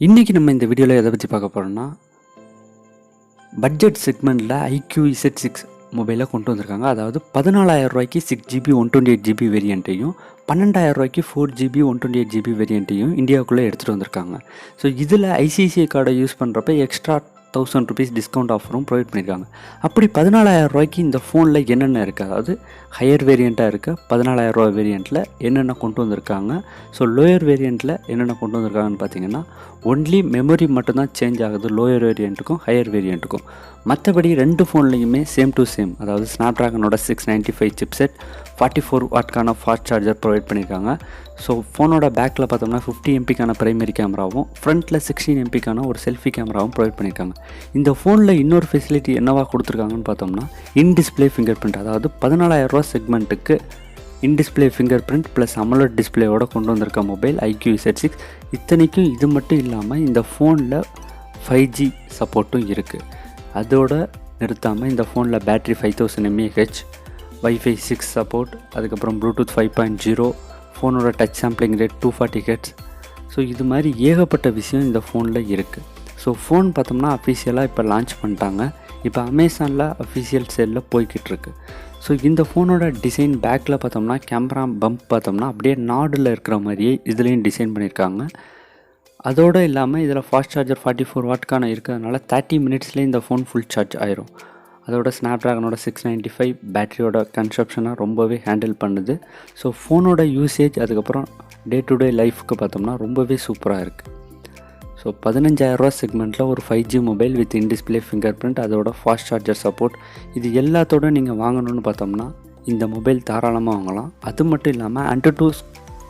இன்றைக்கி நம்ம இந்த வீடியோவில் எதை பற்றி பார்க்க போகிறோம்னா, பட்ஜெட் செக்மெண்ட்டில் iQOO Z6 மொபைலை கொண்டு வந்திருக்காங்க. அதாவது 14,000 ரூபாய்க்கு 6GB 128GB வேரியண்ட்டையும் 12,000 ரூபாய்க்கு 4GB 128GB வேரியண்ட்டையும் இந்தியாவுக்குள்ளே எடுத்துகிட்டு வந்திருக்காங்க. ஸோ இதில் ஐசிஐசிஐ கார்டை யூஸ் பண்ணுறப்ப எக்ஸ்ட்ரா 1000 ருபீஸ் டிஸ்கவுண்ட் ஆஃபரும் ப்ரொவைட் பண்ணியிருக்காங்க. அப்படி 14,000 ரூபாய்க்கு இந்த ஃபோனில் என்னென்ன இருக்குது, அதாவது ஹையர் வேரியண்ட்டாக இருக்குது 14,000 ரூபா வேரியண்ட்டில் என்னென்ன கொண்டு வந்திருக்காங்க, ஸோ லோயர் வேரியண்ட்டில் என்னென்ன கொண்டு வந்திருக்காங்கன்னு பார்த்தீங்கன்னா, ஒன்லி மெமரி மட்டும்தான் சேஞ்ச் ஆகுது லோயர் வேரியண்ட்டுக்கும் ஹையர் வேரியண்ட்டுக்கும். மற்றபடி ரெண்டு ஃபோன்லேயுமே சேம் டு சேம், அதாவது ஸ்னாப்ட்ராகனோட 695 சிப்செட் 44 வாட்கான ஃபாஸ்ட் சார்ஜர் ப்ரொவைட் பண்ணியிருக்காங்க. ஸோ ஃபோனோட பேக்கில் பார்த்தோம்னா 50 எம்பிக்கான பிரைமரி கேமராவும் ஃப்ரண்ட்டில் 16 எம்பிக்கான ஒரு செல்ஃபி கேமராவும் ப்ரொவைட் பண்ணியிருக்காங்க. இந்த ஃபோனில் இன்னொரு ஃபெசிலிட்டி என்னவா கொடுத்துருக்காங்கன்னு பார்த்தோம்னா, இன் டிஸ்பிளே ஃபிங்கர் பிரிண்ட், அதாவது 14,000 ரூபா செக்மெண்ட்டுக்கு in display fingerprint plus AMOLED டிஸ்பிளேயோட கொண்டு வந்திருக்க மொபைல் iQOO Z6. இத்தனைக்கும் இது மட்டும் இல்லாமல் இந்த ஃபோனில் 5G சப்போர்ட்டும் இருக்குது. அதோடு நிறுத்தாமல் இந்த ஃபோனில் பேட்ரி 5000 mAh, வைஃபை 6 சப்போர்ட், அதுக்கப்புறம் ப்ளூடூத் 5.0, ஃபோனோட touch sampling rate 240 Hz. So இது மாதிரி ஏகப்பட்ட விஷயம் இந்த ஃபோனில் இருக்குது. ஸோ ஃபோன் பார்த்தோம்னா அஃபிஷியலாக இப்போ லான்ச் பண்ணிட்டாங்க. இப்போ அமேசானில் அஃபிஷியல் சேலில் போய்கிட்டுருக்கு. ஸோ இந்த ஃபோனோட டிசைன் பேக்கில் பார்த்தோம்னா கேமரா பம்ப் பார்த்தோம்னா அப்படியே நாடில் இருக்கிற மாதிரியே இதுலேயும் டிசைன் பண்ணியிருக்காங்க. அதோடு இல்லாமல் இதில் ஃபாஸ்ட் சார்ஜர் 44 வாட்கான இருக்கிறதுனால 30 மினிட்ஸ்லேயே இந்த ஃபோன் ஃபுல் சார்ஜ் ஆயிரும். அதோட ஸ்னாப்ட்ராகனோட 695 பேட்டரியோட கன்சப்ஷனை ரொம்பவே ஹேண்டில் பண்ணுது. ஸோ ஃபோனோட யூசேஜ் அதுக்கப்புறம் டே டு டே லைஃப்க்கு பார்த்தோம்னா ரொம்பவே சூப்பராக இருக்குது. ஸோ 15,000 ரூபா செக்மெண்ட்டில் ஒரு 5G mobile with in display finger print, அதோட ஃபாஸ்ட் சார்ஜர் சப்போர்ட், இது எல்லாத்தோடு நீங்கள் வாங்கணும்னு பார்த்தோம்னா இந்த மொபைல் தாராளமாக வாங்கலாம். அது மட்டும் இல்லாமல் AnTuTu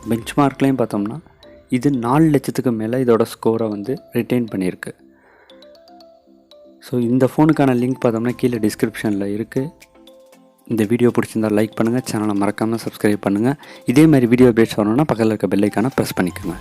பெஞ்ச் மார்க்லேயும் பார்த்தோம்னா இது 4 லட்சத்துக்கு மேலே இதோட ஸ்கோரை ரிட்டைன் பண்ணியிருக்கு. ஸோ இந்த ஃபோனுக்கான லிங்க் பார்த்தோம்னா கீழே டிஸ்கிரிப்ஷனில் இருக்குது. இந்த வீடியோ பிடிச்சிருந்தால் லைக் பண்ணுங்கள், சேனலை மறக்காமல் சப்ஸ்கிரைப் பண்ணுங்கள். இதே மாதிரி வீடியோ அப்டேட்ஸ் வரணும்னா பக்கத்தில் இருக்க பெல் ஐக்கானை ப்ரெஸ் பண்ணிக்கோங்க.